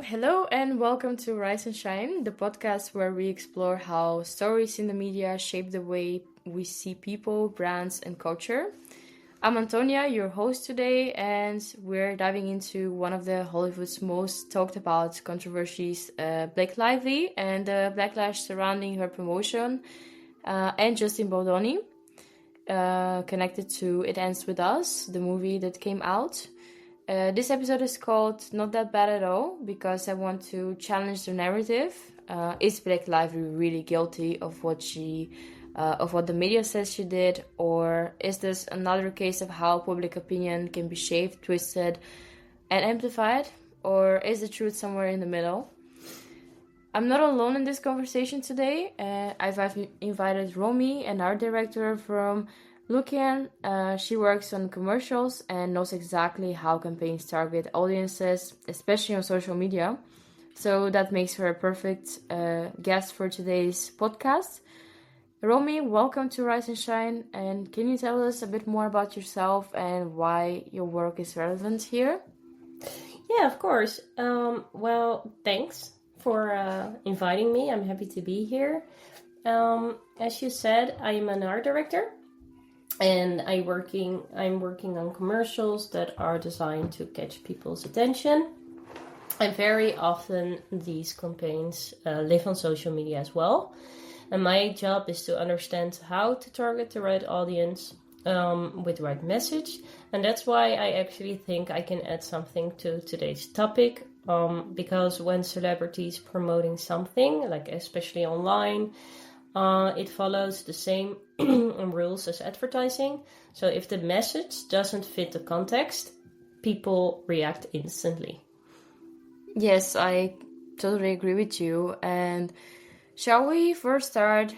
Hello and welcome to Rise and Shine, the podcast where we explore how stories in the media shape the way we see people, brands, and culture. I'm Antonia, your host today, and we're diving into one of the Hollywood's most talked about controversies, Blake Lively, and the backlash surrounding her promotion, and Justin Baldoni, connected to It Ends With Us, the movie that came out. This episode is called Not That Bad At All because I want to challenge the narrative. Is Blake Lively really guilty of what the media says she did, or is this another case of how public opinion can be shaped, twisted, and amplified, or is the truth somewhere in the middle? I'm not alone in this conversation today. I've invited Romy, an art director from Lukkien. She works on commercials and knows exactly how campaigns target audiences, especially on social media. So that makes her a perfect guest for today's podcast. Romy, welcome to Rise and Shine. And can you tell us a bit more about yourself and why your work is relevant here? Yeah, of course. Well, thanks for inviting me. I'm happy to be here. As you said, I'm an art director. And I'm working on commercials that are designed to catch people's attention. And very often these campaigns live on social media as well. And my job is to understand how to target the right audience with the right message. And that's why I actually think I can add something to today's topic. Because when celebrities promoting something, like especially online, it follows the same rules as advertising. So if the message doesn't fit the context, people react instantly. Yes, I totally agree with you. And shall we first start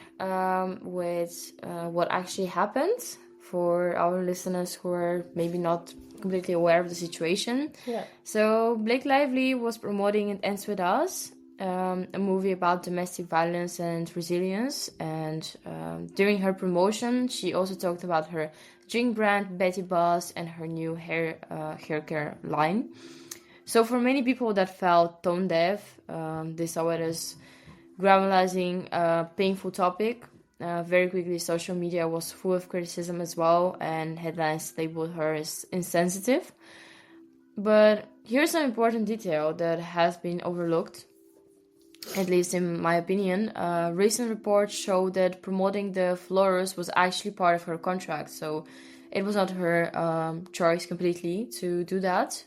with what actually happened for our listeners who are maybe not completely aware of the situation? Yeah. So Blake Lively was promoting It Ends With Us, a movie about domestic violence and resilience. And during her promotion, she also talked about her drink brand, Betty Boss, and her new hair care line. So for many people that felt tone deaf, they saw it as glamourizing a painful topic. Very quickly, social media was full of criticism as well, and headlines labeled her as insensitive. But here's an important detail that has been overlooked, at least in my opinion. Recent reports show that promoting the florist was actually part of her contract, so it was not her choice completely to do that.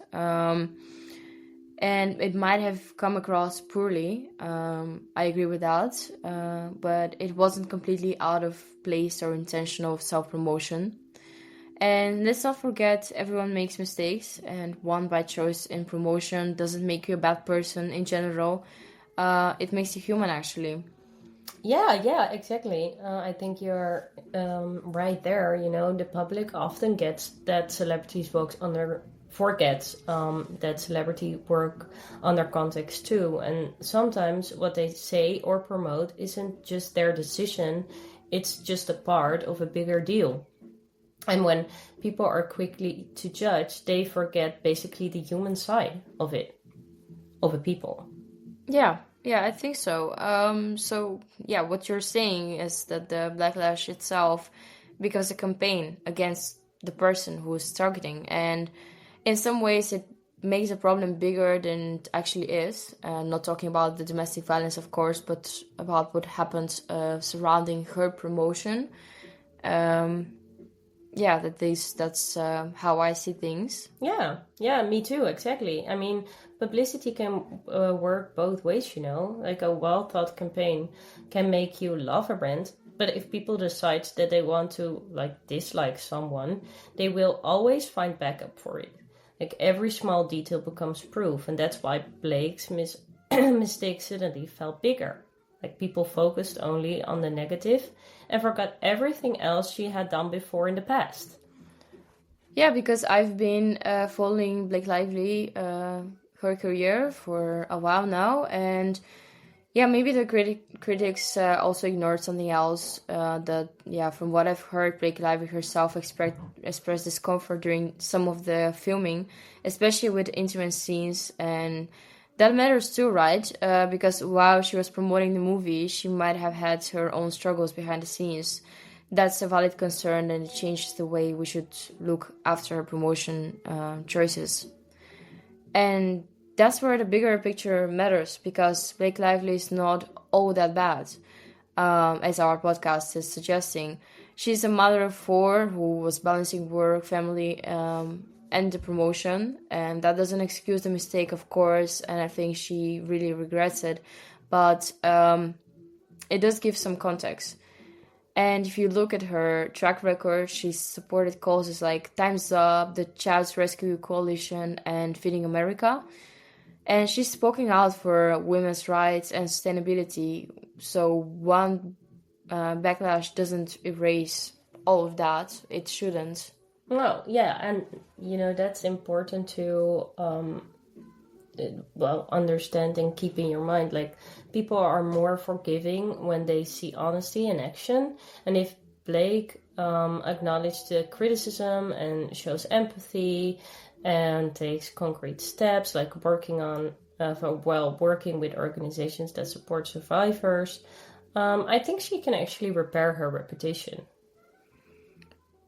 And it might have come across poorly. I agree with that, but it wasn't completely out of place or intentional self-promotion. And let's not forget, everyone makes mistakes, and one bad choice in promotion doesn't make you a bad person in general. It makes you human, actually. Yeah, exactly. I think you're right there. You know, the public often gets that celebrities forgets that celebrity work under context too. And sometimes what they say or promote isn't just their decision, it's just a part of a bigger deal. And when people are quickly to judge, they forget basically the human side of it, of a people. Yeah, I think so. What you're saying is that the backlash itself becomes a campaign against the person who is targeting, and in some ways it makes the problem bigger than it actually is. Not talking about the domestic violence, of course, but about what happened surrounding her promotion. That's how I see things. Yeah, me too, exactly. I mean, publicity can work both ways, you know. Like a well-thought campaign can make you love a brand, but if people decide that they want to, dislike someone, they will always find backup for it. Like, every small detail becomes proof, and that's why Blake's mistake suddenly felt bigger. Like, people focused only on the negative and forgot everything else she had done before in the past. Yeah, because I've been following Blake Lively, her career for a while now, and yeah, maybe the critics also ignored something else. From what I've heard, Blake Lively herself expressed discomfort during some of the filming, especially with intimate scenes, and that matters too, right? Because while she was promoting the movie, she might have had her own struggles behind the scenes. That's a valid concern, and it changes the way we should look after her promotion choices. And that's where the bigger picture matters, because Blake Lively is not all that bad, as our podcast is suggesting. She's a mother of 4 who was balancing work, family, and the promotion, and that doesn't excuse the mistake, of course, and I think she really regrets it, but it does give some context. And if you look at her track record, she's supported causes like Time's Up, the Child's Rescue Coalition, and Feeding America. And she's spoken out for women's rights and sustainability. So one backlash doesn't erase all of that. It shouldn't. Well, yeah, and that's important to understand and keep in your mind. Like, people are more forgiving when they see honesty in action, and if Blake acknowledged the criticism and shows empathy and takes concrete steps, like working with organizations that support survivors, I think she can actually repair her reputation.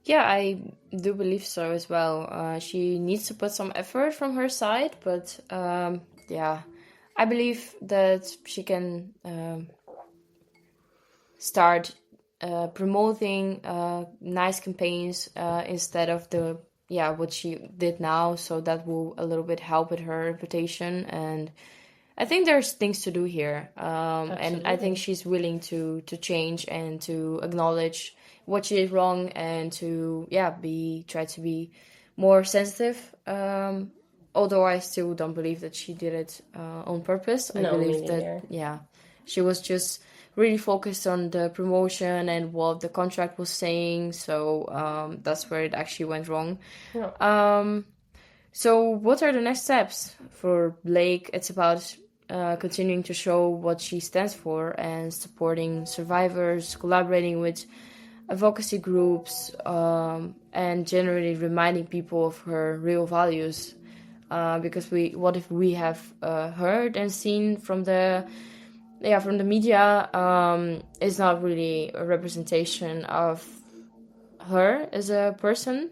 Yeah, I do believe so as well. She needs to put some effort from her side, but I believe that she can start promoting nice campaigns instead of what she did now. So that will a little bit help with her reputation, and I think there's things to do here. And I think she's willing to change and to acknowledge what she did wrong, and to try to be more sensitive. Although I still don't believe that she did it on purpose. I believe that she was just really focused on the promotion and what the contract was saying. So that's where it actually went wrong. Yeah. So what are the next steps for Blake? It's about continuing to show what she stands for and supporting survivors, collaborating with advocacy groups, and generally reminding people of her real values. Because what if we have heard and seen from the media is not really a representation of her as a person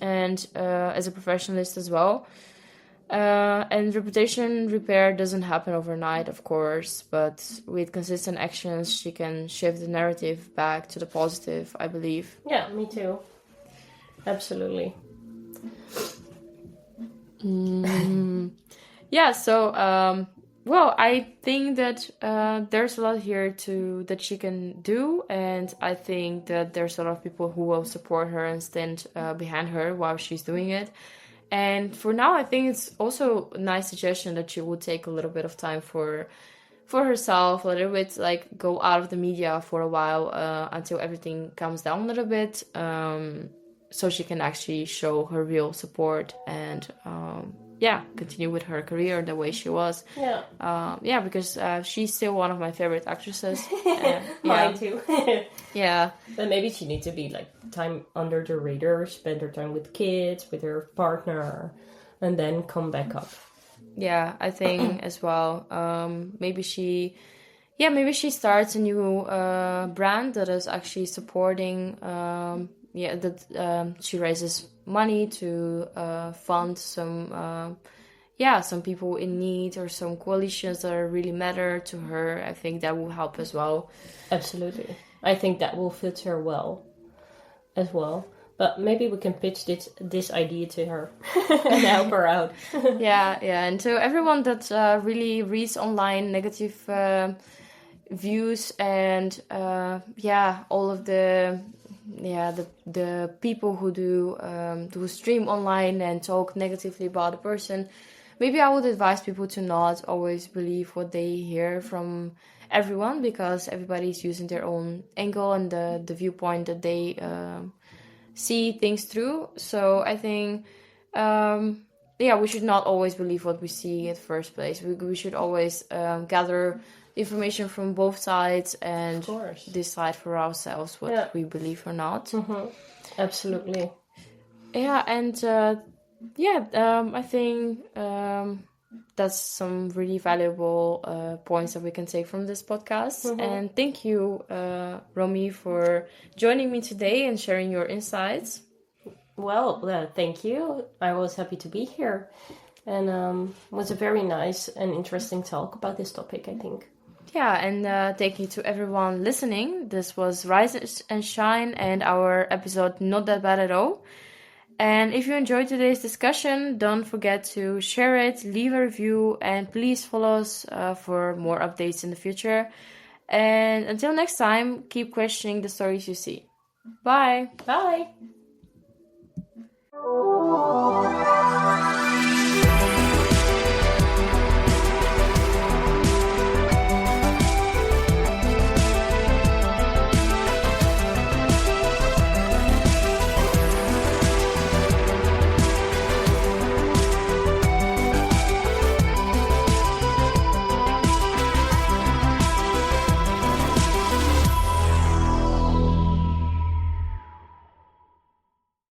and as a professionalist as well. And reputation repair doesn't happen overnight, of course, but with consistent actions, she can shift the narrative back to the positive, I believe. Yeah, me too. Absolutely. Yeah, so, I think that there's a lot here that she can do, and I think that there's a lot of people who will support her and stand behind her while she's doing it. And for now, I think it's also a nice suggestion that she would take a little bit of time for herself, a little bit, like, go out of the media for a while until everything calms down a little bit, so she can actually show her real support and continue with her career the way she was. Because she's still one of my favorite actresses. Mine too. Yeah. But maybe she needs to be like time under the radar, spend her time with kids, with her partner, and then come back up. Yeah, I think as well. Maybe she starts a new brand that is actually supporting. She raises money to fund some people in need, or some coalitions that really matter to her. I think that will help as well. Absolutely. I think that will fit her well as well. But maybe we can pitch this idea to her and help her out. Yeah. And to everyone that really reads online negative views and all of the people who do stream online and talk negatively about the person, maybe I would advise people to not always believe what they hear from everyone, because everybody's using their own angle and the viewpoint that they see things through. So I think we should not always believe what we see at first place. We should always gather information from both sides and decide for ourselves what we believe or not. Mm-hmm. Absolutely. Yeah, and I think that's some really valuable points that we can take from this podcast. And thank you, Romy, for joining me today and sharing your insights. Well, thank you. I was happy to be here. And it was a very nice and interesting talk about this topic, I think. Yeah, and thank you to everyone listening. This was Rise and Shine and our episode Not That Bad at All. And if you enjoyed today's discussion, don't forget to share it, leave a review, and please follow us for more updates in the future. And until next time, keep questioning the stories you see. Bye! Bye!